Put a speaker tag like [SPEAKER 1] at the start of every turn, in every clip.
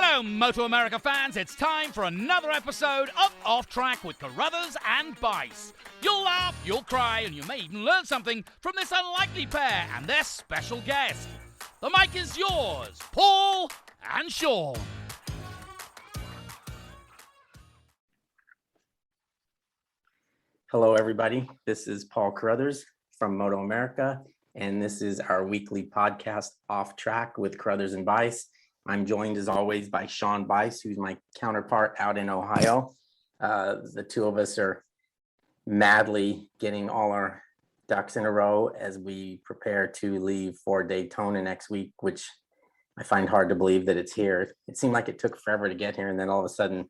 [SPEAKER 1] Hello, MotoAmerica fans. It's time for another episode of Off Track with Carruthers and Bice. You'll laugh, you'll cry, and you may even learn something from this unlikely pair and their special guest. The mic is yours, Paul and Sean.
[SPEAKER 2] Hello, everybody. This is Paul Carruthers from MotoAmerica, and this is our weekly podcast, Off Track with Carruthers and Bice. I'm joined, as always, by Sean Bice, who's my counterpart out in Ohio. The two of us are madly getting all our ducks in a row as we prepare to leave for Daytona next week, which I find hard to believe that it's here. It seemed like it took forever to get here, and then all of a sudden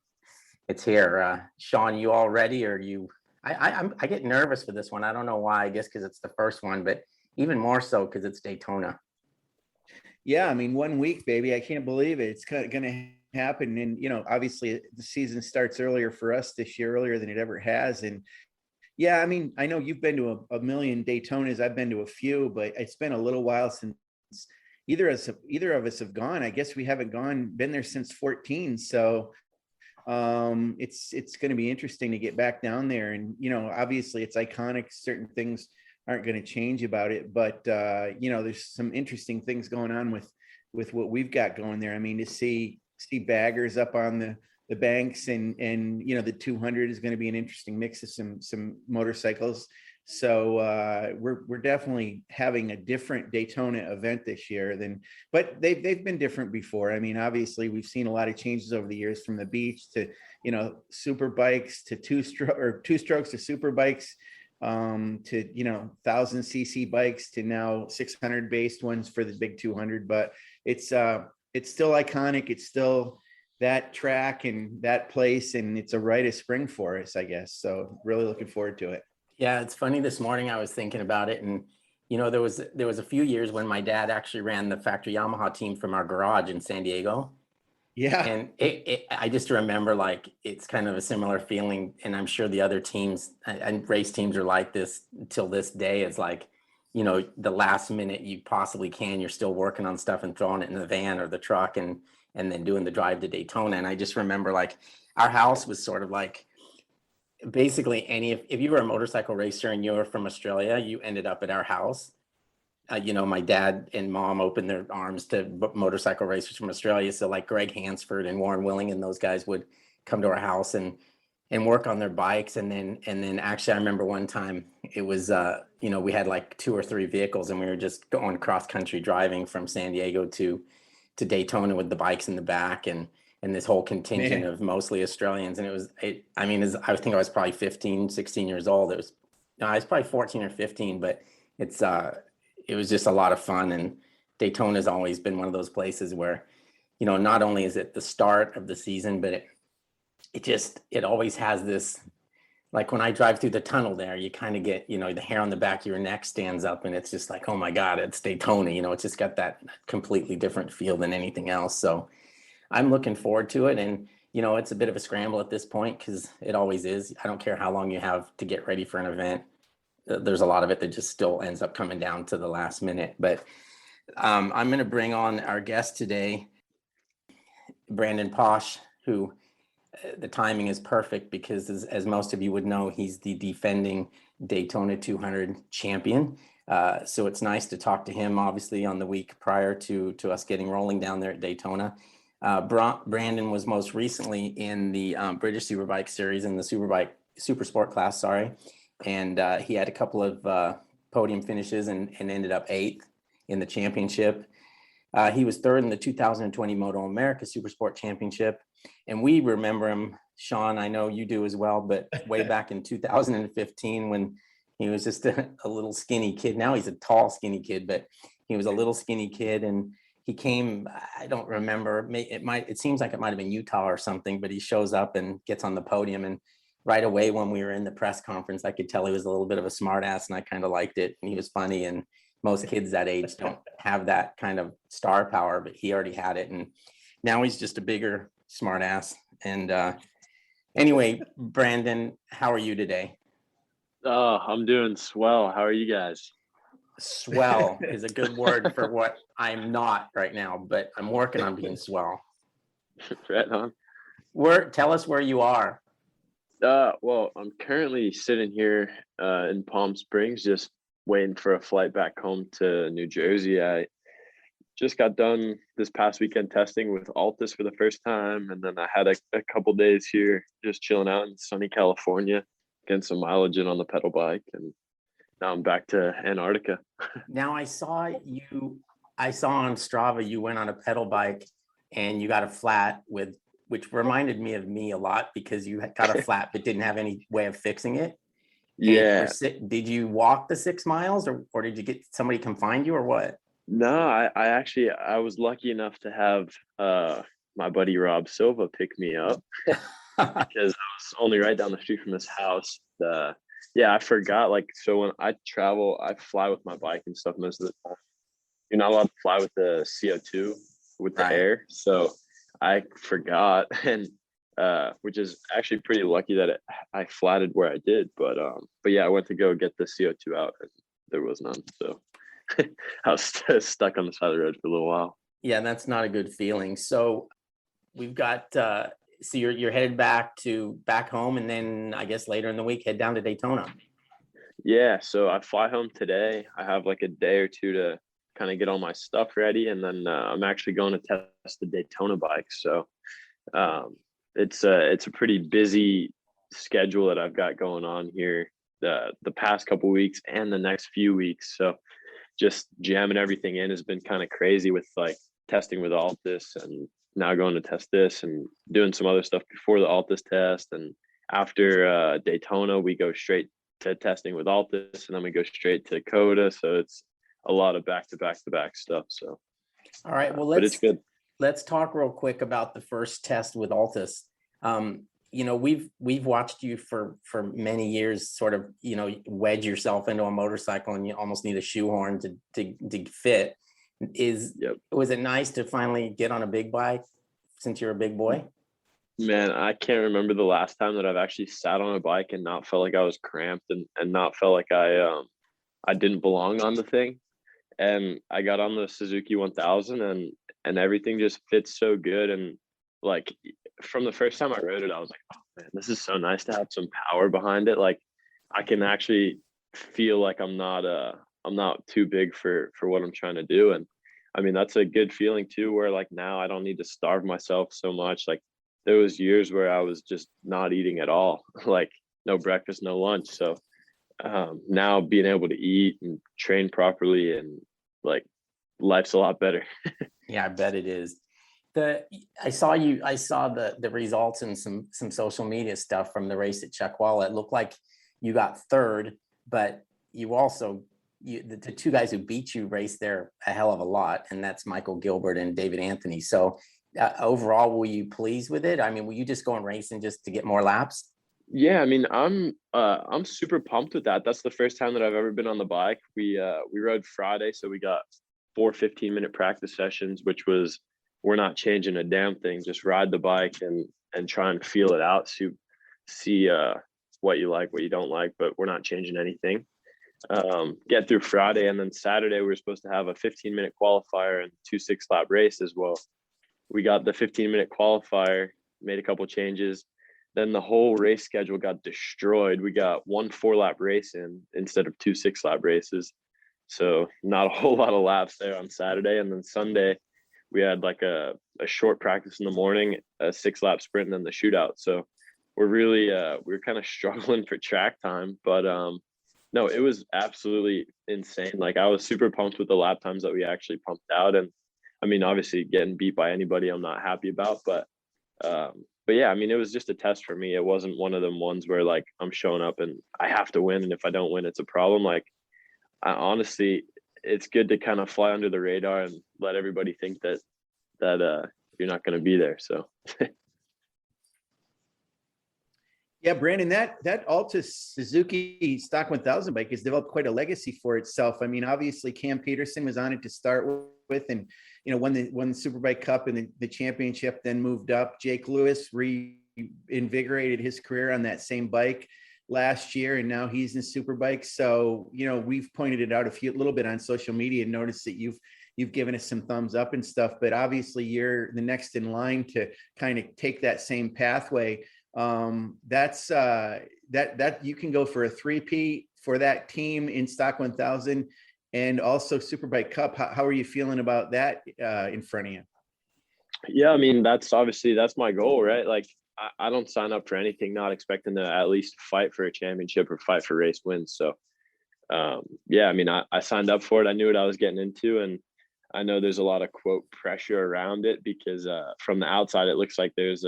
[SPEAKER 2] it's here. Sean, you all ready? Or you? I get nervous for this one. I don't know why. I guess because it's the first one, but even more so because it's Daytona.
[SPEAKER 3] Yeah, I mean, 1 week, baby. I can't believe it. It's going to happen. And, you know, obviously the season starts earlier for us this year, earlier than it ever has. And yeah, I mean, I know you've been to a million Daytonas. I've been to a few, but it's been a little while since either of us have gone. I guess we haven't been there since 14. So it's going to be interesting to get back down there. And, you know, obviously it's iconic. Certain things aren't going to change about it, but you know, there's some interesting things going on with what we've got going there. I mean, to see baggers up on the banks and you know, the 200 is going to be an interesting mix of some motorcycles. So we're definitely having a different Daytona event this year but they've been different before. I mean, obviously we've seen a lot of changes over the years, from the beach to, you know, super bikes to two strokes to super bikes, to, you know, 1,000cc bikes to now 600 based ones for the big 200. But it's still iconic. It's still that track and that place, and it's a rite of spring for us, I guess. So really looking forward to it.
[SPEAKER 2] Yeah, it's funny. This morning I was thinking about it, and you know, there was a few years when my dad actually ran the factory Yamaha team from our garage in San Diego.
[SPEAKER 3] Yeah.
[SPEAKER 2] And I just remember, like, it's kind of a similar feeling. And I'm sure the other teams and race teams are like this till this day. It's like, you know, the last minute you possibly can, you're still working on stuff and throwing it in the van or the truck and then doing the drive to Daytona. And I just remember, like, our house was sort of like, basically if you were a motorcycle racer and you were from Australia, you ended up at our house. You know, my dad and mom opened their arms to motorcycle racers from Australia. So like Greg Hansford and Warren Willing and those guys would come to our house and work on their bikes. And then actually I remember one time it was, you know, we had like 2 or 3 vehicles and we were just going cross country driving from San Diego to Daytona with the bikes in the back and this whole contingent of mostly Australians. And I think I was probably 15, 16 years old. I was probably 14 or 15, but it was just a lot of fun. And Daytona has always been one of those places where, you know, not only is it the start of the season, but it always has this, like when I drive through the tunnel there, you kind of get, you know, the hair on the back of your neck stands up and it's just like, oh my God, it's Daytona. You know, it's just got that completely different feel than anything else. So I'm looking forward to it. And, you know, it's a bit of a scramble at this point because it always is. I don't care how long you have to get ready for an event. There's a lot of it that just still ends up coming down to the last minute. But I'm going to bring on our guest today, Brandon Paasch, who the timing is perfect because as most of you would know, he's the defending Daytona 200 champion. So it's nice to talk to him, obviously, on the week prior to us getting rolling down there at Daytona. Brandon was most recently in the British Superbike Series in the Supersport class, and he had a couple of podium finishes and ended up 8th in the championship. He was 3rd in the 2020 MotoAmerica Supersport Championship, and we remember him, Sean, I know you do as well, but way back in 2015 when he was just a little skinny kid. Now he's a tall, skinny kid, but he was a little skinny kid, and he came, I don't remember, it seems like it might have been Utah or something, but he shows up and gets on the podium. And right away when we were in the press conference, I could tell he was a little bit of a smart ass and I kind of liked it. And he was funny. And most kids that age don't have that kind of star power, but he already had it. And now he's just a bigger smart ass. And anyway, Brandon, how are you today?
[SPEAKER 4] Oh, I'm doing swell. How are you guys?
[SPEAKER 2] Swell is a good word for what I'm not right now, but I'm working on being swell.
[SPEAKER 4] Right on.
[SPEAKER 2] Tell us where you are.
[SPEAKER 4] Well, I'm currently sitting here in Palm Springs, just waiting for a flight back home to New Jersey. I just got done this past weekend testing with Altus for the first time, and then I had a couple days here just chilling out in sunny California, getting some mileage in on the pedal bike, and now I'm back to Antarctica.
[SPEAKER 2] Now I saw on Strava you went on a pedal bike and you got a flat which reminded me of me a lot because you got a flat but didn't have any way of fixing it.
[SPEAKER 4] Yeah.
[SPEAKER 2] Did you walk the 6 miles or did you get somebody come find you or what?
[SPEAKER 4] No, I was lucky enough to have my buddy Rob Silva pick me up because I was only right down the street from his house. Yeah, I forgot. Like, so when I travel, I fly with my bike and stuff most of the time. You're not allowed to fly with the CO2 with the air, so I forgot, and which is actually pretty lucky that I flatted where I did. But yeah, I went to go get the CO2 out, and there was none. So I was stuck on the side of the road for a little while.
[SPEAKER 2] Yeah, that's not a good feeling. So we've got so you're headed back home, and then I guess later in the week head down to Daytona.
[SPEAKER 4] Yeah, so I fly home today. I have like a day or two to kind of get all my stuff ready, and then I'm actually going to test the Daytona bike. So it's a pretty busy schedule that I've got going on here the past couple weeks and the next few weeks. So just jamming everything in has been kind of crazy with like testing with Altus, and now going to test this and doing some other stuff before the Altus test. And after Daytona, we go straight to testing with Altus, and then we go straight to Coda. So it's a lot of back-to-back stuff. So,
[SPEAKER 2] all right, well,
[SPEAKER 4] but it's good.
[SPEAKER 2] Let's talk real quick about the first test with Altus. You know, we've watched you for many years sort of, you know, wedge yourself into a motorcycle and you almost need a shoehorn to fit. Was it nice to finally get on a big bike since you're a big boy?
[SPEAKER 4] Man, I can't remember the last time that I've actually sat on a bike and not felt like I was cramped and not felt like I didn't belong on the thing. And I got on the Suzuki 1000 and everything just fits so good. And like from the first time I rode it, I was like, oh man, this is so nice to have some power behind it. Like I can actually feel like I'm not too big for what I'm trying to do. And I mean, that's a good feeling too, where like now I don't need to starve myself so much. Like there was years where I was just not eating at all, like no breakfast, no lunch. So now being able to eat and train properly and like life's a lot better.
[SPEAKER 2] Yeah, I bet it is. I saw the results and some social media stuff from the race at Chuckwalla. It looked like you got third, but you also the two guys who beat you raced there a hell of a lot, and that's Michael Gilbert and David Anthony. So overall, were you pleased with it? I mean, were you just going racing just to get more laps?
[SPEAKER 4] Yeah, I mean, I'm super pumped with that. That's the first time that I've ever been on the bike. We rode Friday, so we got 4 15-minute practice sessions, which was, we're not changing a damn thing. Just ride the bike and try and feel it out, see what you like, what you don't like, but we're not changing anything. Get through Friday, and then Saturday we were supposed to have a 15-minute qualifier and 2 6-lap race as well. We got the 15-minute qualifier, made a couple changes. Then the whole race schedule got destroyed. We got 1 4-lap race instead of 2 6-lap races. So not a whole lot of laps there on Saturday. And then Sunday, we had like a short practice in the morning, a 6-lap sprint, and then the shootout. So we're really, we're kind of struggling for track time. But no, it was absolutely insane. Like I was super pumped with the lap times that we actually pumped out. And I mean, obviously getting beat by anybody I'm not happy about, but yeah, I mean, it was just a test for me. It wasn't one of them ones where like I'm showing up and I have to win, and if I don't win, it's a problem. Like honestly, it's good to kind of fly under the radar and let everybody think that you're not going to be there. So
[SPEAKER 3] yeah, Brandon, that Altus Suzuki Stock 1000 bike has developed quite a legacy for itself. I mean, obviously Cam Peterson was on it to start with, and you know, won the Superbike Cup and the championship, then moved up. Jake Lewis reinvigorated his career on that same bike last year, and now he's in Superbike. So, you know, we've pointed it out little bit on social media and noticed that you've you've given us some thumbs up and stuff, but obviously you're the next in line to kind of take that same pathway. That you can go for a 3-peat for that team in Stock 1000 and also Superbike Cup. How are you feeling about that in front of you?
[SPEAKER 4] Yeah, I mean, that's my goal, right? Like, I don't sign up for anything not expecting to at least fight for a championship or fight for race wins. So, yeah, I mean, I signed up for it. I knew what I was getting into, and I know there's a lot of quote pressure around it because from the outside, it looks like there's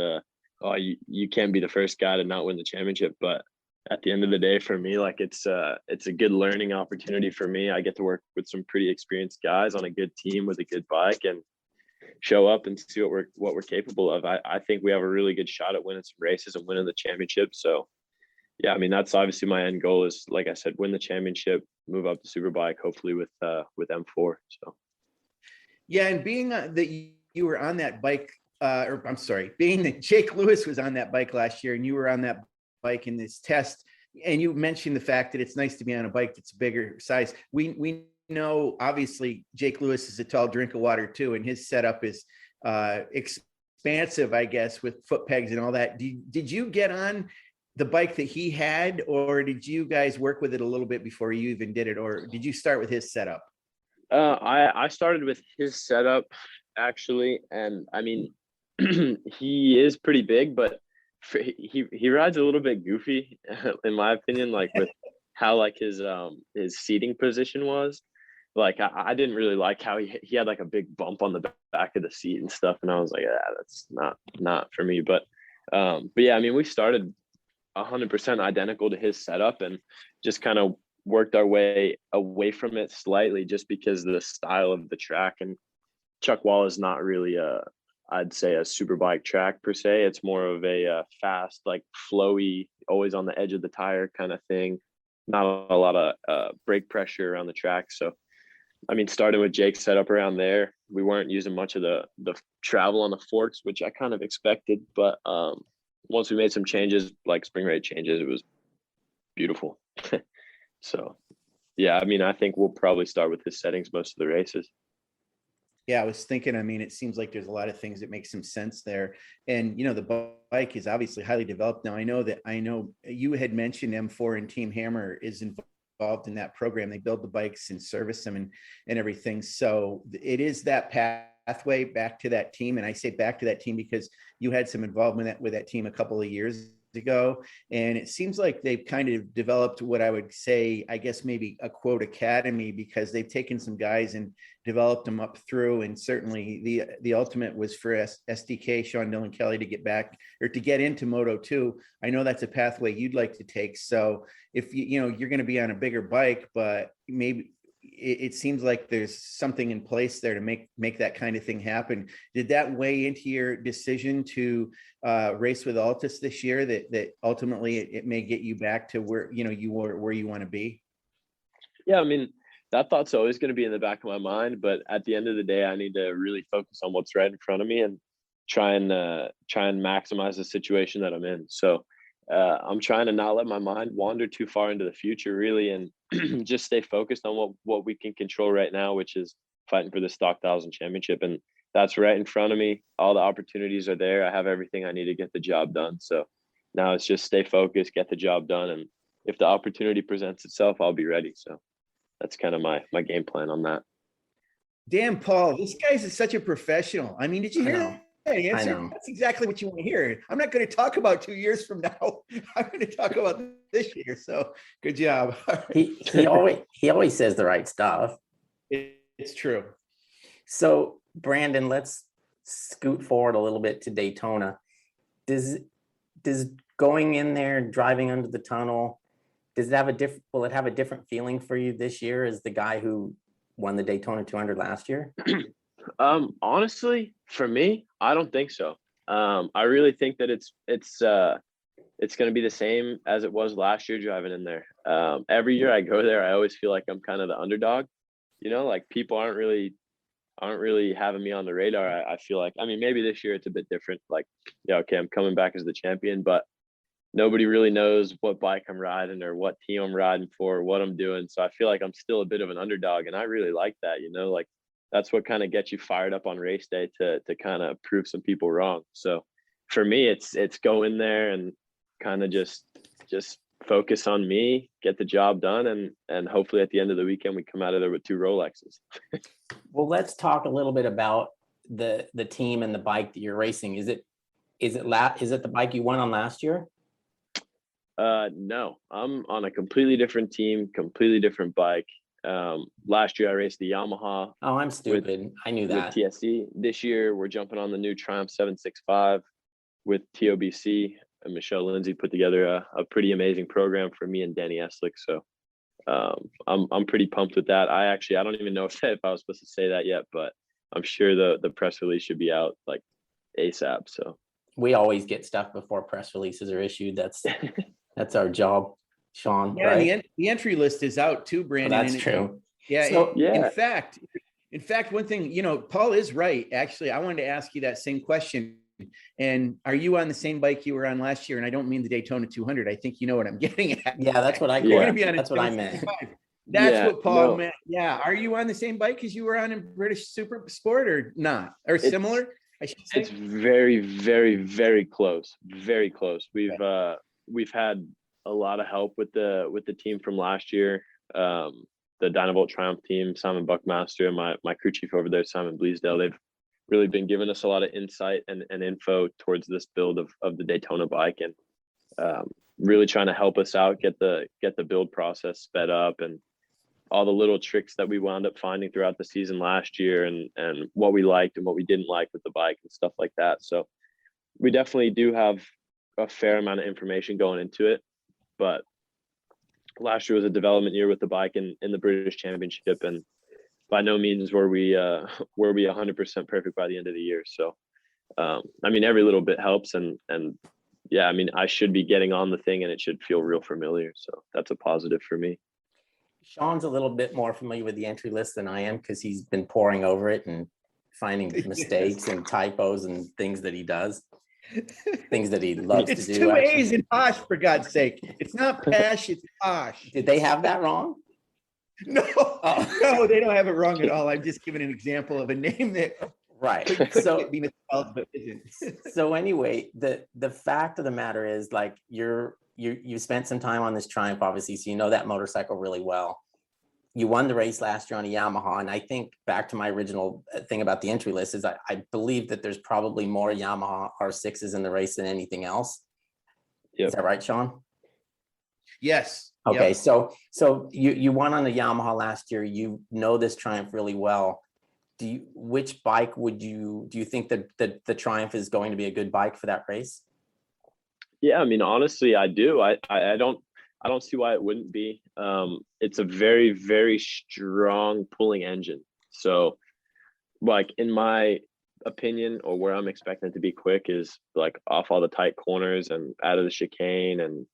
[SPEAKER 4] you can't be the first guy to not win the championship. But at the end of the day, for me, like it's a good learning opportunity for me. I get to work with some pretty experienced guys on a good team with a good bike and show up and see what we're capable of. I think we have a really good shot at winning some races and winning the championship. So yeah, I mean, that's obviously my end goal is, like I said, win the championship, move up to Superbike, hopefully with M4. So
[SPEAKER 3] yeah, and being that you were on that bike, being that Jake Lewis was on that bike last year and you were on that bike in this test, and you mentioned the fact that it's nice to be on a bike that's a bigger size. We know obviously Jake Lewis is a tall drink of water too, and his setup is expansive, I guess, with foot pegs and all that. Did you get on the bike that he had, or did you guys work with it a little bit before you even did it, or did you start with his setup?
[SPEAKER 4] I started with his setup actually, and I mean, he is pretty big, but he rides a little bit goofy in my opinion, like with how like his seating position was. Like I didn't really like how he had like a big bump on the back of the seat and stuff, and I was like, yeah, that's not for me. But yeah, I mean, we started 100% identical to his setup and just kind of worked our way away from it slightly, just because of the style of the track. And Chuckwalla is not really I'd say a superbike track per se. It's more of a fast, like flowy, always on the edge of the tire kind of thing. Not a lot of brake pressure around the track. So, I mean, starting with Jake's setup around there, we weren't using much of the travel on the forks, which I kind of expected. But once we made some changes, like spring rate changes, it was beautiful. So, yeah, I mean, I think we'll probably start with his settings most of the races.
[SPEAKER 3] Yeah, I was thinking, I mean, it seems like there's a lot of things that make some sense there. And, you know, the bike is obviously highly developed now. I know you had mentioned M4 and Team Hammer is involved in that program. They build the bikes and service them and everything. So it is that pathway back to that team. And I say back to that team because you had some involvement with that team a couple of years ago, and it seems like they've kind of developed what I would say, I guess maybe a quote academy, because they've taken some guys and developed them up through. And certainly the ultimate was for SDK Sean Dillon Kelly to get back or to get into Moto 2. I know that's a pathway you'd like to take. So if you know you're going to be on a bigger bike, but maybe it seems like there's something in place there to make that kind of thing happen. Did that weigh into your decision to race with Altus this year, that ultimately it may get you back to where you want to be? Yeah,
[SPEAKER 4] I mean, that thought's always going to be in the back of my mind, but at the end of the day, I need to really focus on what's right in front of me and try and maximize the situation that I'm in. So I'm trying to not let my mind wander too far into the future, really, and just stay focused on what we can control right now, which is fighting for the Stock 1000 championship. And that's right in front of me. All the opportunities are there. I have everything I need to get the job done. So now it's just stay focused, get the job done. And if the opportunity presents itself, I'll be ready. So that's kind of my game plan on that.
[SPEAKER 3] Damn, Paul, this guy's such a professional. I mean, did you hear that?
[SPEAKER 2] I know.
[SPEAKER 3] That's exactly what you want to hear. I'm not going to talk about 2 years from now. I'm going to talk about this year. So good job.
[SPEAKER 2] He always says the right stuff.
[SPEAKER 3] It's true.
[SPEAKER 2] So Brandon, let's scoot forward a little bit to Daytona. Does going in there, driving under the tunnel, will it have a different feeling for you this year as the guy who won the Daytona 200 last year?
[SPEAKER 4] Honestly, for me, I don't think so. I really think that it's going to be the same as it was last year driving in there. Every year I go there, I always feel like I'm kind of the underdog, like people aren't really having me on the radar. I feel like, I mean, maybe this year it's a bit different. Like, yeah, okay, I'm coming back as the champion, but nobody really knows what bike I'm riding or what team I'm riding for or what I'm doing. So I feel like I'm still a bit of an underdog, and I really like that, like that's what kind of gets you fired up on race day to kind of prove some people wrong. So for me, it's go in there and kind of just focus on me, get the job done, and hopefully at the end of the weekend we come out of there with 2 Rolexes.
[SPEAKER 2] Well, let's talk a little bit about the team and the bike that you're racing. Is it the bike you won on last year?
[SPEAKER 4] No, I'm on a completely different team, completely different bike. Last year I raced the Yamaha.
[SPEAKER 2] Oh, I'm stupid. I knew that.
[SPEAKER 4] With TSC. This year we're jumping on the new Triumph 765 with TOBC, and Michelle Lindsay put together a pretty amazing program for me and Danny Eslick. So I'm pretty pumped with that. I don't even know if I was supposed to say that yet, but I'm sure the press release should be out like ASAP. So
[SPEAKER 2] we always get stuff before press releases are issued. That's our job, Sean.
[SPEAKER 3] Yeah,
[SPEAKER 2] right?
[SPEAKER 3] and the entry list is out too, Brandon.
[SPEAKER 2] Oh, that's true.
[SPEAKER 3] Yeah,
[SPEAKER 2] So,
[SPEAKER 3] In fact, one thing, Paul is right. Actually, I wanted to ask you that same question. And are you on the same bike you were on last year? And I don't mean the Daytona 200. I think you know what I'm getting at.
[SPEAKER 2] Yeah, that's what I.
[SPEAKER 3] You're going to be on.
[SPEAKER 2] That's what I meant.
[SPEAKER 3] That's what Paul meant. Yeah. Are you on the same bike as you were on in British Supersport or not? Or similar? I should say.
[SPEAKER 4] It's very, very, very close. Very close. We've had a lot of help with the team from last year. The Dynavolt Triumph team, Simon Buckmaster, and my crew chief over there, Simon Bleasdale, they've really been giving us a lot of insight and info towards this build of the Daytona bike, and really trying to help us out, get the build process sped up, and all the little tricks that we wound up finding throughout the season last year, and what we liked and what we didn't like with the bike and stuff like that. So we definitely do have a fair amount of information going into it, but last year was a development year with the bike in the British Championship, and by no means were we 100% perfect by the end of the year. So, every little bit helps, and yeah, I should be getting on the thing and it should feel real familiar. So that's a positive for me.
[SPEAKER 2] Sean's a little bit more familiar with the entry list than I am because he's been poring over it and finding mistakes and typos and things that he does. Things that he loves to do.
[SPEAKER 3] It's 2 A's in Paasch, for God's sake. It's not Paasch, it's Paasch.
[SPEAKER 2] Did they have that wrong?
[SPEAKER 3] No, no, they don't have it wrong at all. I'm just giving an example of a name that could be misspelled, but isn't.
[SPEAKER 2] So anyway, the fact of the matter is, like, you spent some time on this Triumph, obviously, so you know that motorcycle really well. You won the race last year on a Yamaha, and I think back to my original thing about the entry list is I believe that there's probably more Yamaha R6s in the race than anything else. Yep. Is that right, Sean?
[SPEAKER 3] Yes.
[SPEAKER 2] Okay,
[SPEAKER 3] yep.
[SPEAKER 2] So you won on the Yamaha last year. You know this Triumph really well. Which bike do you think that the Triumph is going to be a good bike for that race?
[SPEAKER 4] Yeah, honestly, I do. I don't see why it wouldn't be. It's a very, very strong pulling engine. So, like, in my opinion, or where I'm expecting it to be quick is like off all the tight corners and out of the chicane. And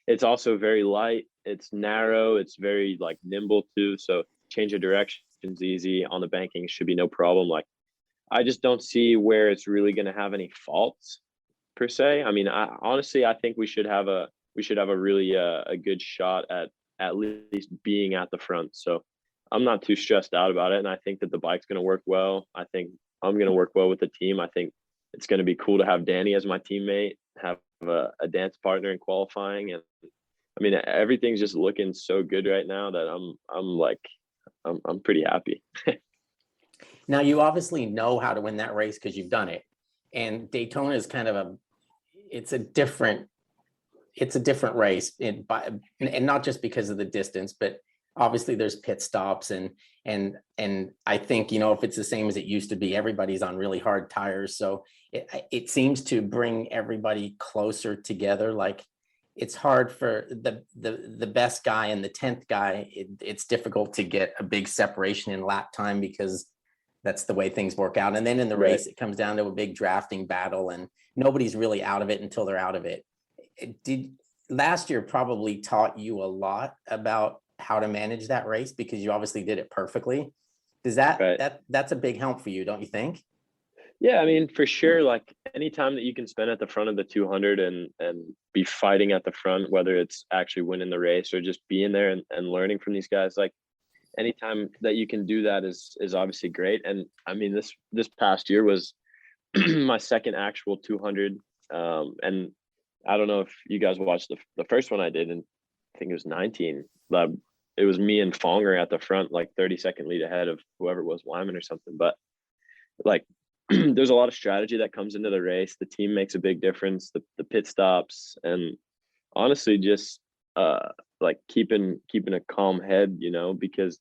[SPEAKER 4] it's also very light. It's narrow. It's very like nimble too. So change of direction's easy. On the banking should be no problem. Like, I just don't see where it's really going to have any faults per se. I think we should have a really a good shot at least being at the front. So I'm not too stressed out about it. And I think that the bike's going to work well. I think I'm going to work well with the team. I think it's going to be cool to have Danny as my teammate, have a dance partner in qualifying. And everything's just looking so good right now that I'm pretty happy.
[SPEAKER 2] Now, you obviously know how to win that race because you've done it. And Daytona is kind of it's a different race, and not just because of the distance, but obviously there's pit stops and I think, if it's the same as it used to be, everybody's on really hard tires. So it seems to bring everybody closer together. Like, it's hard for the best guy and the 10th guy. It's difficult to get a big separation in lap time because that's the way things work out. And then in the race, it comes down to a big drafting battle and nobody's really out of it until they're out of it. Last year probably taught you a lot about how to manage that race because you obviously did it perfectly. Does that's a big help for you, don't you think?
[SPEAKER 4] Yeah, for sure. Like, anytime that you can spend at the front of the 200 and be fighting at the front, whether it's actually winning the race or just being there and learning from these guys, like, anytime that you can do that is obviously great. And I mean, this past year was my second actual 200. And I don't know if you guys watched the first one I did, and I think it was 19. It was me and Fonger at the front, like 30-second lead ahead of whoever it was, Wyman or something. But like, there's a lot of strategy that comes into the race. The team makes a big difference, the pit stops, and honestly, just like keeping a calm head, you know, because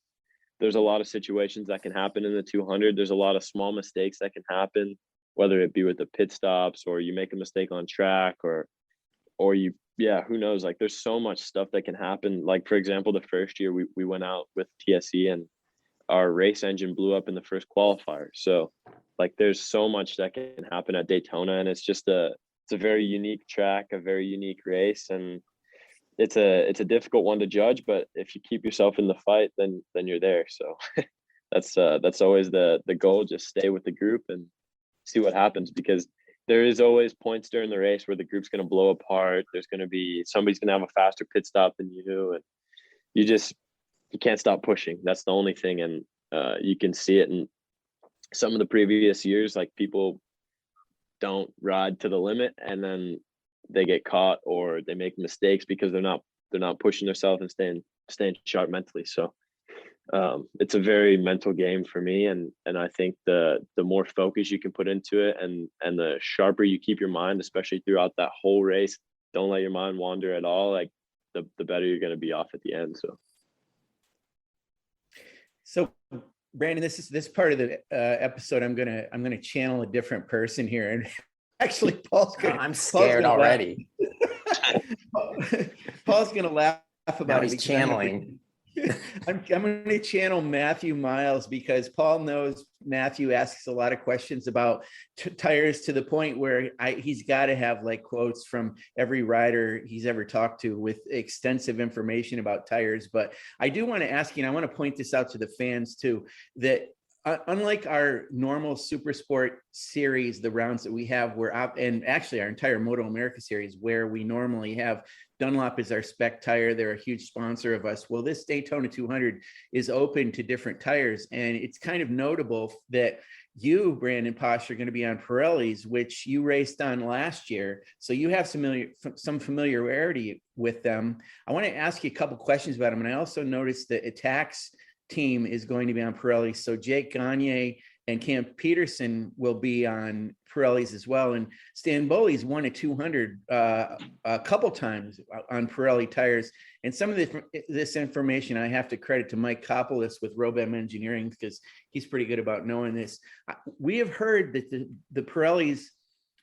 [SPEAKER 4] there's a lot of situations that can happen in the 200. There's a lot of small mistakes that can happen, whether it be with the pit stops or you make a mistake on track or you, yeah, who knows? Like, there's so much stuff that can happen. Like, for example, the first year we went out with TSE and our race engine blew up in the first qualifier. So like, there's so much that can happen at Daytona, and it's a very unique track, a very unique race, and it's a difficult one to judge. But if you keep yourself in the fight, then you're there. So that's always the goal. Just stay with the group and see what happens, because there is always points during the race where the group's going to blow apart. There's going to be somebody's going to have a faster pit stop than you, and you can't stop pushing. That's the only thing. And you can see it in some of the previous years. Like, people don't ride to the limit and then they get caught or they make mistakes because they're not pushing themselves and staying sharp mentally. So it's a very mental game for me, and I think the more focus you can put into it and the sharper you keep your mind, especially throughout that whole race, don't let your mind wander at all, like the better you're going to be off at the end.
[SPEAKER 3] So Brandon, this part of the episode, I'm gonna channel a different person here, and actually
[SPEAKER 2] I'm scared already.
[SPEAKER 3] Paul's gonna laugh about
[SPEAKER 2] now
[SPEAKER 3] it.
[SPEAKER 2] He's channeling.
[SPEAKER 3] I'm going to channel Matthew Miles, because Paul knows Matthew asks a lot of questions about tires, to the point where he's got to have like quotes from every rider he's ever talked to with extensive information about tires. But I do want to ask you, and I want to point this out to the fans too, that unlike our normal Supersport series, the rounds that we have, and actually our entire MotoAmerica series, where we normally have Dunlop is our spec tire. They're a huge sponsor of us. Well, this Daytona 200 is open to different tires. And it's kind of notable that you, Brandon Paasch, are going to be on Pirellis, which you raced on last year. So you have some familiarity with them. I want to ask you a couple questions about them. And I also noticed that Attack's team is going to be on Pirelli. So Jake Gagne and Cam Peterson will be on Pirellis as well. And Stan Bowley's won a 200 a couple times on Pirelli tires. And some of this information I have to credit to Mike Kopolis with Robem Engineering, because he's pretty good about knowing this. We have heard that the Pirellis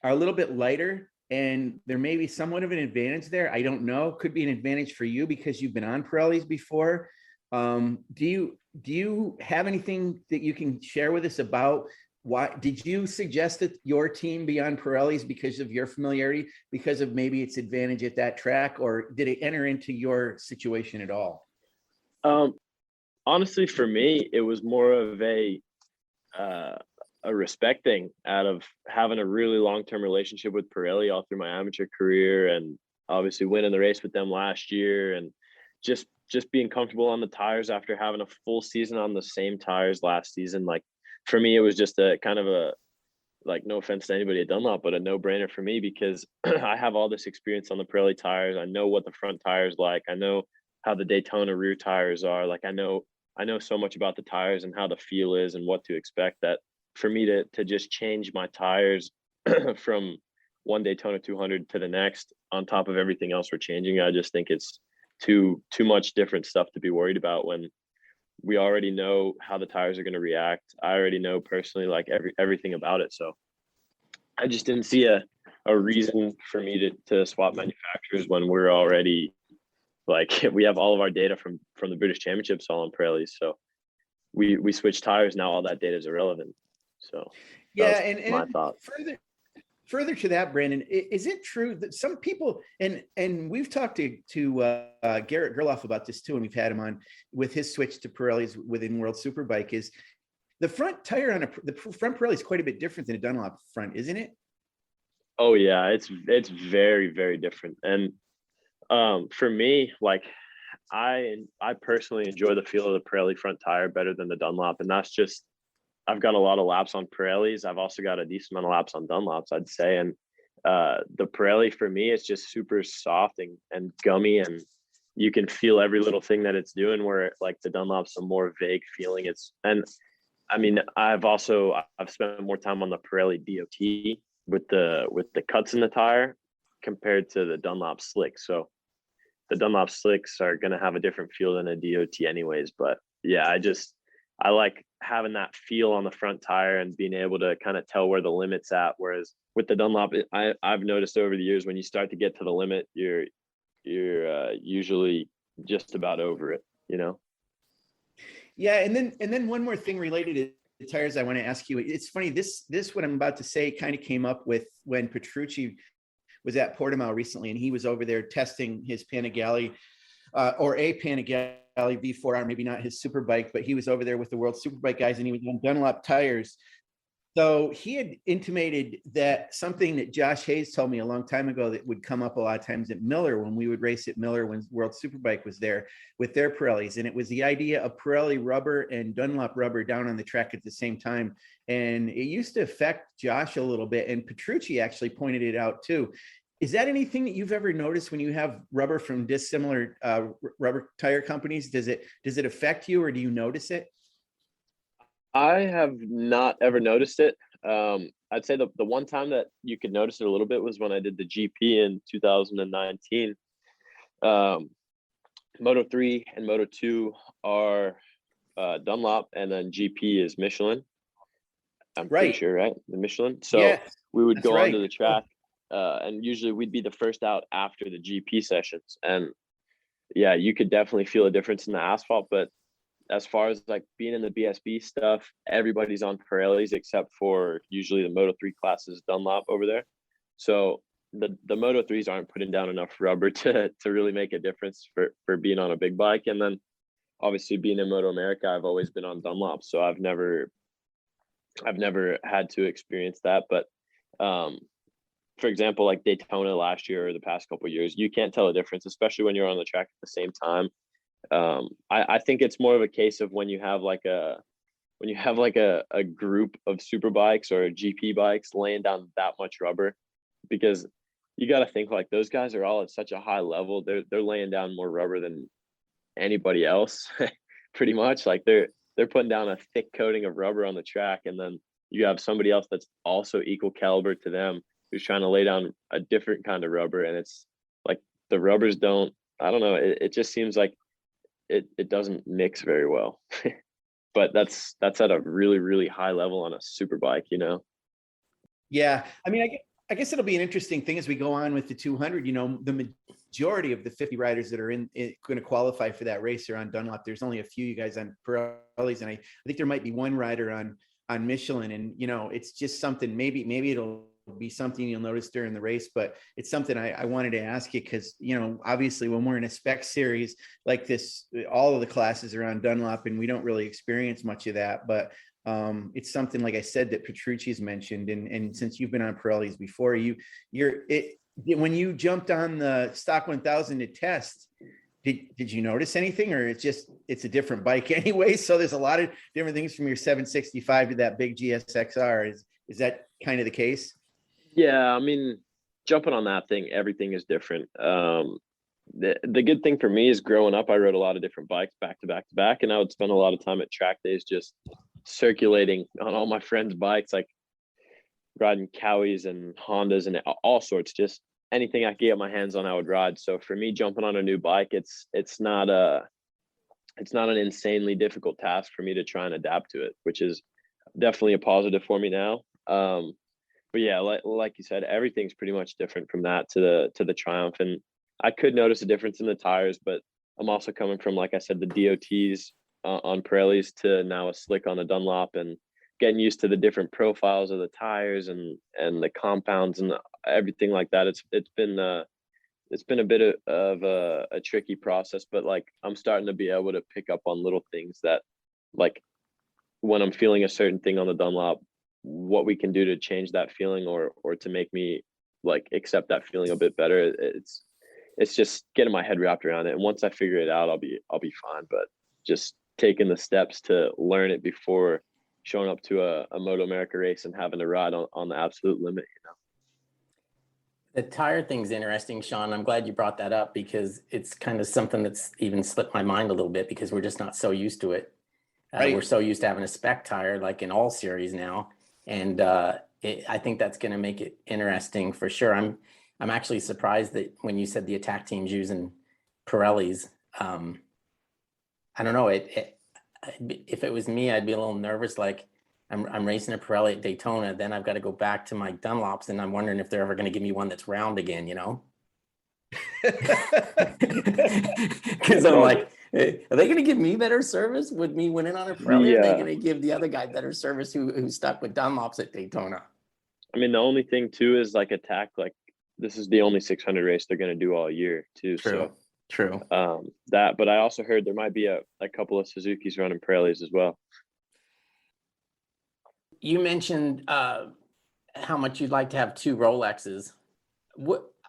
[SPEAKER 3] are a little bit lighter, and there may be somewhat of an advantage there. I don't know. Could be an advantage for you because you've been on Pirellis before. Do you have anything that you can share with us about why did you suggest that your team be on Pirellis because of your familiarity, because of maybe its advantage at that track, or did it enter into your situation at all?
[SPEAKER 4] Honestly, for me, it was more of a respect thing out of having a really long-term relationship with Pirelli all through my amateur career, and obviously winning the race with them last year, and just being comfortable on the tires after having a full season on the same tires last season. Like, for me, it was just a kind of a, like, no offense to anybody at Dunlop, but a no-brainer for me, because I have all this experience on the Pirelli tires. I know what the front tires like. I know how the Daytona rear tires are. Like, I know so much about the tires and how the feel is and what to expect, that for me to just change my tires from one Daytona 200 to the next, on top of everything else we're changing, I just think it's too much different stuff to be worried about when we already know how the tires are going to react. I already know personally, like, everything about it. So I just didn't see a reason for me to swap manufacturers when we're already, like, we have all of our data from the British Championships all on Pirelli. So we switch tires now, all that data is irrelevant. So
[SPEAKER 3] yeah, and
[SPEAKER 4] my thought.
[SPEAKER 3] Further to that, Brandon, is it true that some people, and we've talked to Garrett Gerloff about this too, and we've had him on with his switch to Pirellis within World Superbike, is the front tire on the front Pirelli is quite a bit different than a Dunlop front, isn't it?
[SPEAKER 4] Oh yeah, it's very, very different. And for me, like, I personally enjoy the feel of the Pirelli front tire better than the Dunlop, and that's just, I've got a lot of laps on Pirellis. I've also got a decent amount of laps on Dunlops, I'd say. And the Pirelli for me, it's just super soft and gummy, and you can feel every little thing that it's doing, where like the Dunlop's a more vague feeling. And I mean, I've spent more time on the Pirelli DOT with the cuts in the tire compared to the Dunlop slicks. So the Dunlop slicks are going to have a different feel than a DOT anyways. But yeah, I like having that feel on the front tire and being able to kind of tell where the limit's at. Whereas with the Dunlop, I've noticed over the years, when you start to get to the limit, you're usually just about over it, you know?
[SPEAKER 3] Yeah. And then one more thing related to the tires I want to ask you. It's funny, this what I'm about to say kind of came up with when Petrucci was at Portimao recently, and he was over there testing his Panigale or a Panigale V4R, maybe not his Superbike, but he was over there with the World Superbike guys, and he was on Dunlop tires. So he had intimated that something that Josh Hayes told me a long time ago that would come up a lot of times at Miller when we would race at Miller when World Superbike was there with their Pirellis. And it was the idea of Pirelli rubber and Dunlop rubber down on the track at the same time. And it used to affect Josh a little bit. And Petrucci actually pointed it out too. Is that anything that you've ever noticed when you have rubber from dissimilar rubber tire companies? Does it affect you, or do you notice it?
[SPEAKER 4] I have not ever noticed it. I'd say the one time that you could notice it a little bit was when I did the GP in 2019. Moto 3 and Moto 2 are Dunlop, and then GP is Michelin. I'm pretty sure, right? The Michelin. So yeah, we would go onto the track, and usually we'd be the first out after the GP sessions. And yeah, you could definitely feel a difference in the asphalt, but as far as like being in the BSB stuff, everybody's on Pirellis except for usually the Moto 3 classes Dunlop over there. So the Moto 3s aren't putting down enough rubber to really make a difference for being on a big bike. And then obviously being in MotoAmerica, I've always been on Dunlop, so I've never had to experience that. But for example, like Daytona last year or the past couple of years, you can't tell a difference, especially when you're on the track at the same time. I think it's more of a case of when you have like a group of super bikes or GP bikes laying down that much rubber, because you got to think like those guys are all at such a high level. They're laying down more rubber than anybody else, pretty much. Like they're putting down a thick coating of rubber on the track, and then you have somebody else that's also equal caliber to them who's trying to lay down a different kind of rubber. And it's like the rubbers don't, I don't know, it just seems like it doesn't mix very well. But that's at a really, really high level on a super bike, you know?
[SPEAKER 3] Yeah. I mean, I guess it'll be an interesting thing as we go on with the 200. You know, the majority of the 50 riders that are going to qualify for that race are on Dunlop. There's only a few you guys on Pirellis, and I think there might be one rider on Michelin. And, you know, it's just something, maybe it'll be something you'll notice during the race, but it's something I wanted to ask you because, you know, obviously when we're in a spec series like this, all of the classes are on Dunlop and we don't really experience much of that. But it's something, like I said, that Petrucci's mentioned. And since you've been on Pirellis before, when you jumped on the stock 1000 to test, did you notice anything, or it's a different bike anyway? So there's a lot of different things from your 765 to that big GSX-R. Is that kind of the case?
[SPEAKER 4] Yeah, I mean, jumping on that thing, everything is different. The good thing for me is growing up, I rode a lot of different bikes back to back to back, and I would spend a lot of time at track days just circulating on all my friends' bikes, like riding Cowies and Hondas and all sorts, just anything I could get my hands on, I would ride. So for me, jumping on a new bike, it's not an insanely difficult task for me to try and adapt to it, which is definitely a positive for me now. But yeah, like you said, everything's pretty much different from that to the Triumph. And I could notice a difference in the tires, but I'm also coming from, like I said, the DOTs on Pirellis to now a slick on a Dunlop, and getting used to the different profiles of the tires and the compounds and everything like that. It's been a bit of a tricky process, but like I'm starting to be able to pick up on little things that, like when I'm feeling a certain thing on the Dunlop, what we can do to change that feeling or to make me like accept that feeling a bit better. It's it's just getting my head wrapped around it. And once I figure it out, I'll be fine. But just taking the steps to learn it before showing up to a MotoAmerica race and having to ride on the absolute limit, you know.
[SPEAKER 2] The tire thing's interesting, Sean. I'm glad you brought that up because it's kind of something that's even slipped my mind a little bit because we're just not so used to it.
[SPEAKER 3] Right.
[SPEAKER 2] We're so used to having a spec tire like in all series now. And I think that's going to make it interesting for sure. I'm actually surprised that when you said the attack team's using Pirellis, I don't know. If it was me, I'd be a little nervous. Like I'm racing a Pirelli at Daytona, then I've got to go back to my Dunlops, and I'm wondering if they're ever going to give me one that's round again. You know? Because I'm like, are they going to give me better service with me winning on a Pirelli? Or are they going to give the other guy better service who stuck with Dunlops at Daytona?
[SPEAKER 4] I mean, the only thing too is like attack. Like this is the only 600 race they're going to do all year too.
[SPEAKER 2] True.
[SPEAKER 4] But I also heard there might be a couple of Suzuki's running Pirellis as well.
[SPEAKER 2] You mentioned how much you'd like to have 2 Rolexes.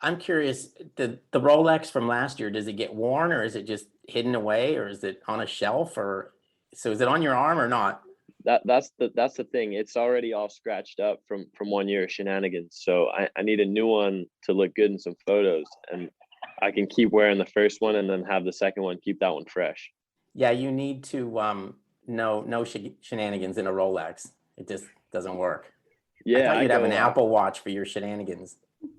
[SPEAKER 2] I'm curious, the Rolex from last year, does it get worn or is it just hidden away or is it on a shelf or so is it on your arm or not?
[SPEAKER 4] That's the thing. It's already all scratched up from 1 year of shenanigans. So I need a new one to look good in some photos, and I can keep wearing the first one and then have the second one, keep that one fresh.
[SPEAKER 2] Yeah, you need to no shenanigans in a Rolex. It just doesn't work.
[SPEAKER 4] Yeah,
[SPEAKER 2] I thought you'd have an Apple Watch for your shenanigans.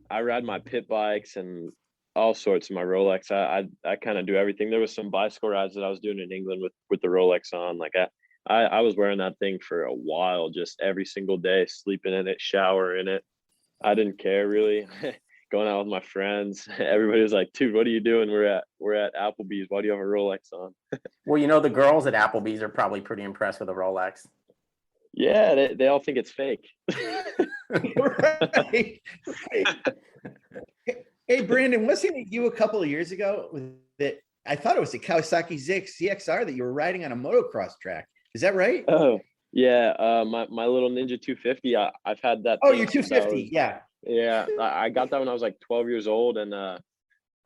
[SPEAKER 4] I ride my pit bikes and all sorts of my Rolex. I kind of do everything. There was some bicycle rides that I was doing in England with the Rolex on. Like I was wearing that thing for a while, just every single day, sleeping in it, shower in it. I didn't care really. Going out with my friends, everybody was like, "Dude, what are you doing? We're at Applebee's. Why do you have a Rolex on?"
[SPEAKER 2] Well, you know, the girls at Applebee's are probably pretty impressed with a Rolex.
[SPEAKER 4] Yeah, they all think it's fake.
[SPEAKER 3] Right. Hey, Brandon, wasn't it you a couple of years ago that I thought it was the Kawasaki ZX-R that you were riding on a motocross track? Is that right?
[SPEAKER 4] Oh, yeah. My little Ninja 250. I've had that.
[SPEAKER 3] Oh, your 250. Yeah.
[SPEAKER 4] Yeah. I got that when I was like 12 years old. And I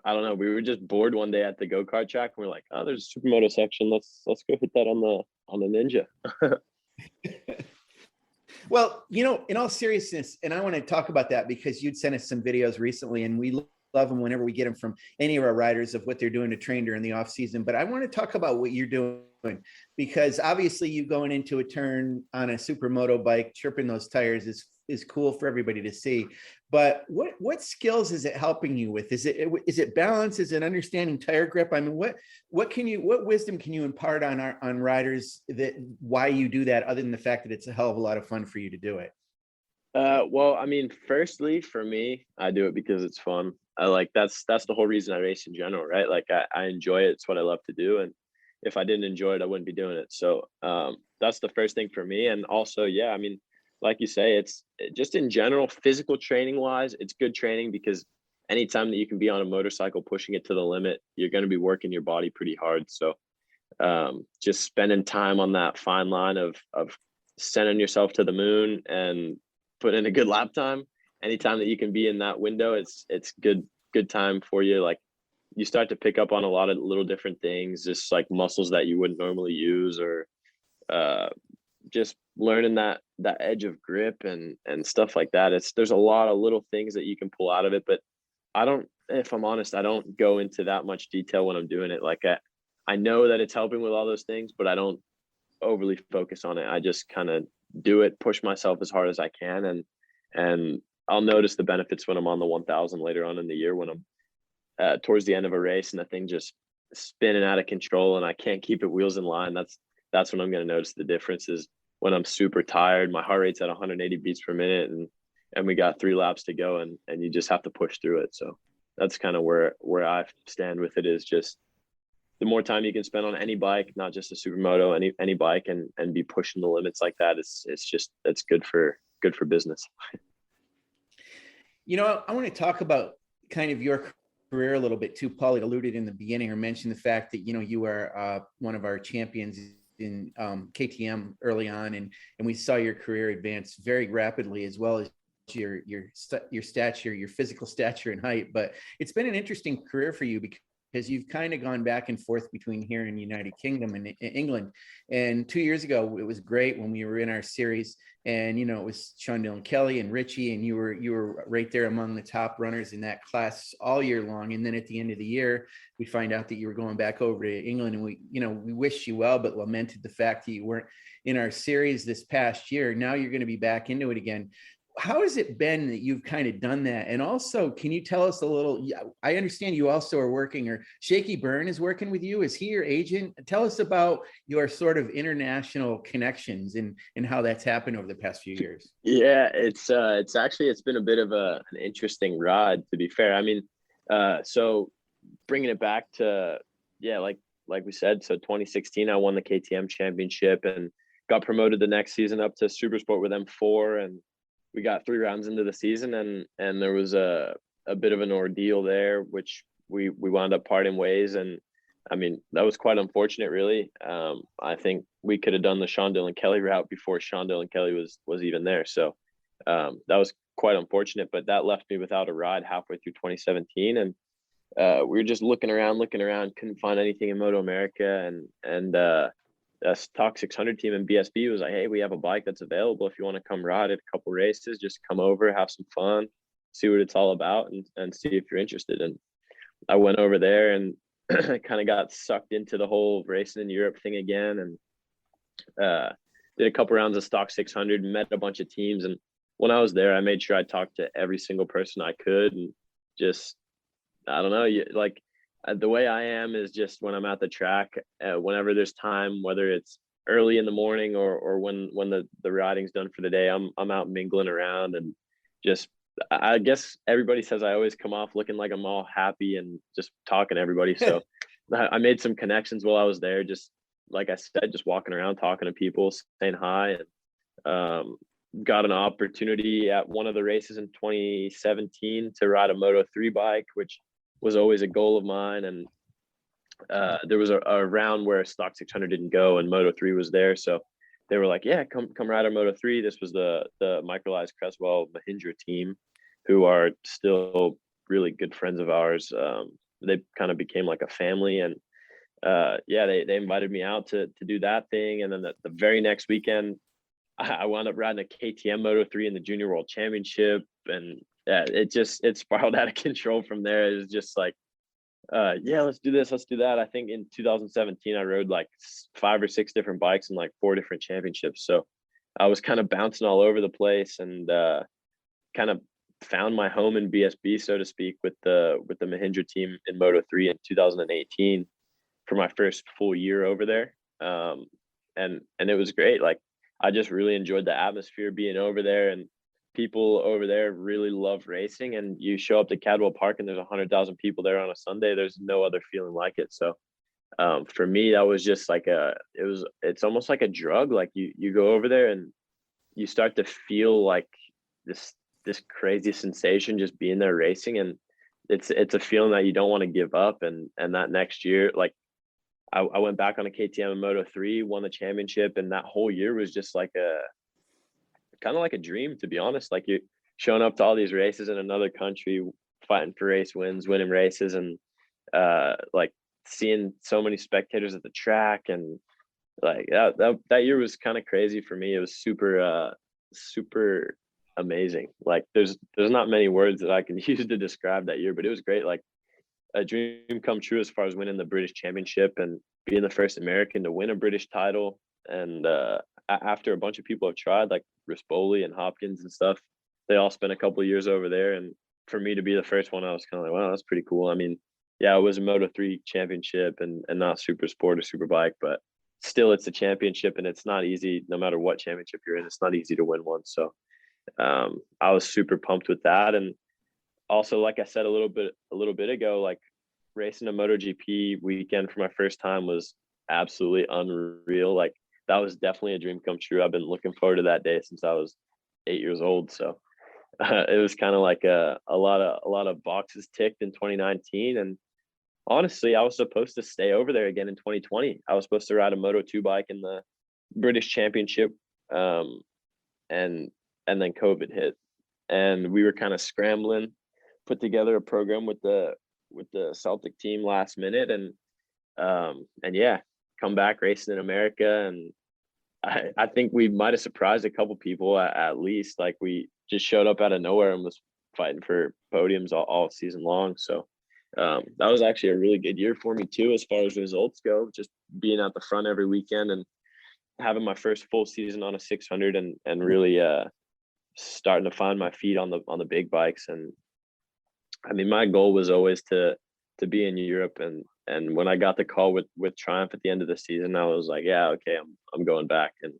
[SPEAKER 4] don't know. We were just bored one day at the go-kart track. And we're like, oh, there's a supermoto section. Let's go hit that on the Ninja.
[SPEAKER 3] Well, you know, in all seriousness, and I want to talk about that because you'd sent us some videos recently and we love them whenever we get them from any of our riders of what they're doing to train during the off season. But I want to talk about what you're doing because obviously you going into a turn on a supermoto bike, chirping those tires is cool for everybody to see. But what skills is it helping you with? Is it balance? Is it understanding tire grip? I mean, what wisdom can you impart on riders that why you do that other than the fact that it's a hell of a lot of fun for you to do it?
[SPEAKER 4] Well, I mean, firstly, for me, I do it because it's fun. That's the whole reason I race in general, right? Like I enjoy it. It's what I love to do. And if I didn't enjoy it, I wouldn't be doing it. So that's the first thing for me. And also, yeah, I mean, like you say, it's just in general, physical training wise, it's good training because anytime that you can be on a motorcycle, pushing it to the limit, you're going to be working your body pretty hard. So just spending time on that fine line of sending yourself to the moon and putting in a good lap time. Anytime that you can be in that window, it's good time for you. Like you start to pick up on a lot of little different things, just like muscles that you wouldn't normally use, or just learning that edge of grip and stuff like that. There's a lot of little things that you can pull out of it, but if I'm honest, I don't go into that much detail when I'm doing it. Like I know that it's helping with all those things, but I don't overly focus on it. I just kind of do it, push myself as hard as I can. And I'll notice the benefits when I'm on the 1000 later on in the year, when I'm towards the end of a race and the thing just spinning out of control and I can't keep it wheels in line. That's when I'm going to notice the difference is when I'm super tired, my heart rate's at 180 beats per minute and we got 3 laps to go and you just have to push through it. So that's kind of where I stand with it, is just the more time you can spend on any bike, not just a supermoto, any bike and be pushing the limits like that. It's good for business.
[SPEAKER 3] You know, I want to talk about kind of your career a little bit too. Paul had alluded in the beginning or mentioned the fact that, you know, you were one of our champions in KTM early on, and we saw your career advance very rapidly, as well as your stature, your physical stature and height. But it's been an interesting career for you because you've kind of gone back and forth between here and United Kingdom and England. And 2 years ago, it was great when we were in our series, and it was Sean Dillon Kelly and Richie, and you were right there among the top runners in that class all year long. And then at the end of the year, we find out that you were going back over to England, and we wish you well, but lamented the fact that you weren't in our series this past year. Now you're going to be back into it again. How has it been that you've kind of done that? And also, can you tell us a little, I understand you also are working, or Shaky Byrne is working with you. Is he your agent? Tell us about your sort of international connections and how that's happened over the past few years.
[SPEAKER 4] Yeah, it's been a bit of an interesting ride, to be fair. I mean, so bringing it back to, like we said, so 2016, I won the KTM championship and got promoted the next season up to Supersport with M4, and we got 3 rounds into the season, and there was a bit of an ordeal there, which we wound up parting ways. And I mean, that was quite unfortunate, really. I think we could have done the Sean Dillon Kelly route before Sean Dillon Kelly was even there. So that was quite unfortunate, but that left me without a ride halfway through 2017. And we were just looking around, couldn't find anything in MotoAmerica, and Stock 600 team in BSB was like, hey, we have a bike that's available. If you want to come ride at a couple races, just come over, have some fun, see what it's all about, and see if you're interested. And I went over there and kind of got sucked into the whole racing in Europe thing again, and did a couple rounds of Stock 600, met a bunch of teams. And when I was there, I made sure I talked to every single person I could, and just, I don't know, the way I am is just when I'm at the track, whenever there's time, whether it's early in the morning or when the riding's done for the day, I'm out mingling around, and just, I guess everybody says I always come off looking like I'm all happy and just talking to everybody. So I made some connections while I was there, just like I said, just walking around, talking to people, saying hi, and got an opportunity at one of the races in 2017 to ride a Moto3 bike, which was always a goal of mine. And there was a round where Stock 600 didn't go and Moto3 was there, so they were like, yeah, come ride our Moto3. This was the Michael Creswell Mahindra team, who are still really good friends of ours. They kind of became like a family, and they invited me out to do that thing. And then the very next weekend, I wound up riding a KTM Moto3 in the Junior World Championship, and it spiraled out of control from there. It was just like, let's do this, let's do that. I think in 2017, I rode like 5 or 6 different bikes in like 4 different championships. So I was kind of bouncing all over the place, and kind of found my home in BSB, so to speak, with the Mahindra team in Moto3 in 2018 for my first full year over there. And it was great. Like, I just really enjoyed the atmosphere being over there, and people over there really love racing. And you show up to Cadwell Park and there's 100,000 people there on a Sunday. There's no other feeling like it. So for me, that was just like it's almost like a drug. Like you go over there and you start to feel like this crazy sensation just being there racing, and it's a feeling that you don't want to give up. And that next year, like, I went back on a KTM in Moto3, won the championship, and that whole year was just like kind of like a dream, to be honest. Like, you're showing up to all these races in another country, fighting for race wins, winning races, and like seeing so many spectators at the track. And like that year was kind of crazy for me. It was super amazing. Like, there's not many words that I can use to describe that year, but it was great. Like, a dream come true as far as winning the British Championship and being the first American to win a British title. And after a bunch of people have tried, like Rispoli and Hopkins and stuff, they all spent a couple of years over there. And for me to be the first one, I was kind of like, wow, that's pretty cool. I mean, yeah, it was a Moto3 championship and not Supersport or Superbike, but still, it's a championship, and it's not easy. No matter what championship you're in, it's not easy to win one. So I was super pumped with that. And also, like I said a little bit ago, like, racing a MotoGP weekend for my first time was absolutely unreal. Like, that was definitely a dream come true. I've been looking forward to that day since I was 8 years old. So it was kind of like a lot of boxes ticked in 2019. And honestly, I was supposed to stay over there again in 2020. I was supposed to ride a Moto2 bike in the British Championship, and then COVID hit. and we were kind of scrambling, put together a program with the Celtic team last minute, and yeah, come back racing in America. And I think we might have surprised a couple people at least. Like, we just showed up out of nowhere and was fighting for podiums all season long. So that was actually a really good year for me too, as far as results go, just being at the front every weekend and having my first full season on a 600 and really starting to find my feet on the big bikes. And I mean, my goal was always to be in Europe, and when I got the call with Triumph at the end of the season, I was like, yeah, okay, I'm going back. And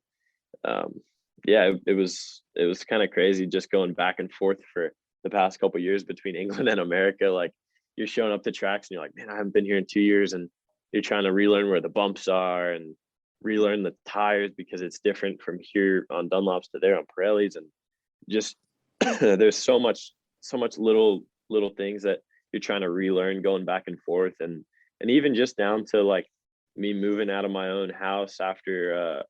[SPEAKER 4] yeah, it was kind of crazy just going back and forth for the past couple of years between England and America. Like, you're showing up to tracks and you're like, man, I haven't been here in 2 years, and you're trying to relearn where the bumps are and relearn the tires because it's different from here on Dunlops to there on Pirellis. And just there's so much little things that you're trying to relearn going back and forth. And even just down to like me moving out of my own house after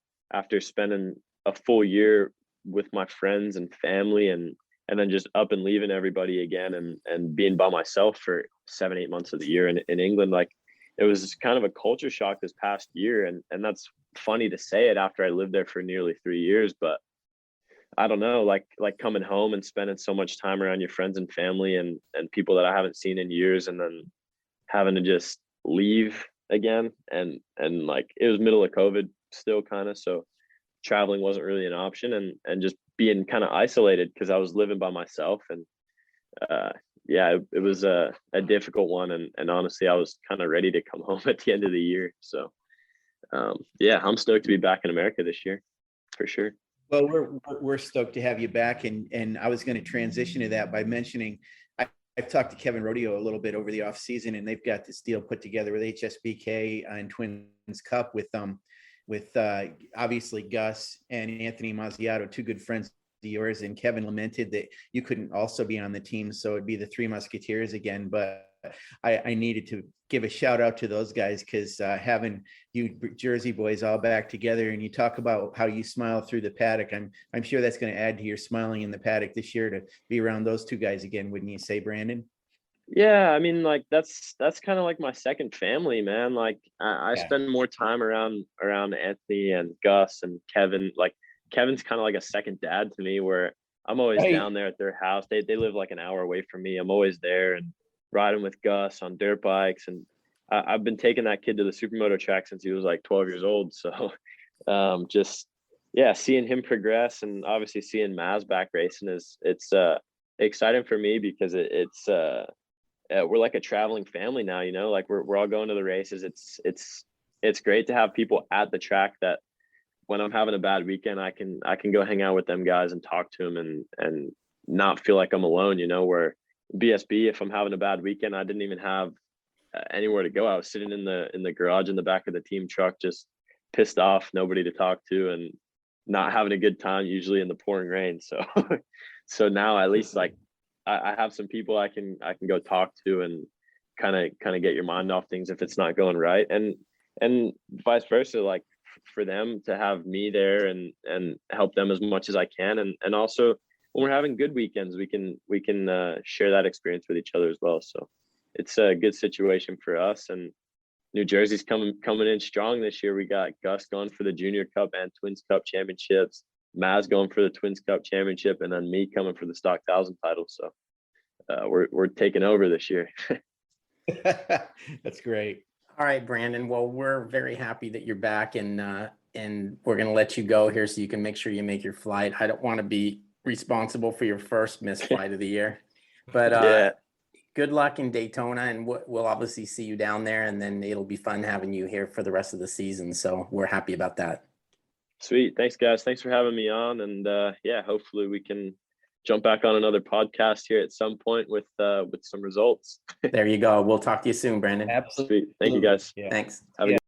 [SPEAKER 4] spending a full year with my friends and family, and then just up and leaving everybody again and being by myself for 7-8 months of the year in England. Like, it was kind of a culture shock this past year. And that's funny to say it after I lived there for nearly 3 years, but I don't know, like coming home and spending so much time around your friends and family and people that I haven't seen in years, and then having to just leave again. And like, it was middle of COVID still kind of, so traveling wasn't really an option, and just being kind of isolated because I was living by myself. And yeah, it was a difficult one. And honestly, I was kind of ready to come home at the end of the year. So yeah, I'm stoked to be back in America this year for sure.
[SPEAKER 3] Well, we're stoked to have you back, and I was going to transition to that by mentioning I've talked to Kevin Rodeo a little bit over the off season, and they've got this deal put together with HSBK and Twins Cup with obviously Gus and Anthony Mazziato, two good friends of yours, and Kevin lamented that you couldn't also be on the team, so it'd be the Three Musketeers again. But I needed to give a shout out to those guys, because having you Jersey boys all back together, and you talk about how you smile through the paddock, I'm sure that's going to add to your smiling in the paddock this year to be around those two guys again, wouldn't you say, Brandon?
[SPEAKER 4] Yeah, I mean, like, that's kind of like my second family, man. Like, I spend more time around Anthony and Gus and Kevin. Like, Kevin's kind of like a second dad to me, where I'm always down there at their house. They live like an hour away from me. I'm always there and riding with Gus on dirt bikes. And I've been taking that kid to the supermoto track since he was like 12 years old. So just, yeah, seeing him progress, and obviously seeing Maz back racing it's exciting for me, because it's we're like a traveling family now, you know, like we're all going to the races. It's great to have people at the track that when I'm having a bad weekend, I can go hang out with them guys and talk to them and not feel like I'm alone, you know, where BSB, if I'm having a bad weekend, I didn't even have anywhere to go. I was sitting in the garage in the back of the team truck, just pissed off, nobody to talk to, and not having a good time, usually in the pouring rain. So so now at least, like, I have some people I can go talk to and kind of get your mind off things if it's not going right, and vice versa, like for them to have me there and help them as much as I can, and also when we're having good weekends, we can share that experience with each other as well. So it's a good situation for us. And New Jersey's coming in strong this year. We got Gus going for the Junior Cup and Twins Cup championships, Maz going for the Twins Cup championship, and then me coming for the Stock 1000 title. So we're taking over this year.
[SPEAKER 3] That's great.
[SPEAKER 2] All right, Brandon. Well, we're very happy that you're back, and we're going to let you go here so you can make sure you make your flight. I don't want to be responsible for your first missed flight of the year, but
[SPEAKER 4] yeah.
[SPEAKER 2] Good luck in Daytona, and we'll obviously see you down there, and then it'll be fun having you here for the rest of the season. So we're happy about that.
[SPEAKER 4] Sweet. Thanks, guys. Thanks for having me on. And yeah, hopefully we can jump back on another podcast here at some point with some results.
[SPEAKER 2] There you go. We'll talk to you soon, Brandon.
[SPEAKER 3] Absolutely.
[SPEAKER 4] Sweet. Thank you, guys.
[SPEAKER 3] Yeah.
[SPEAKER 2] Thanks.
[SPEAKER 4] Have a good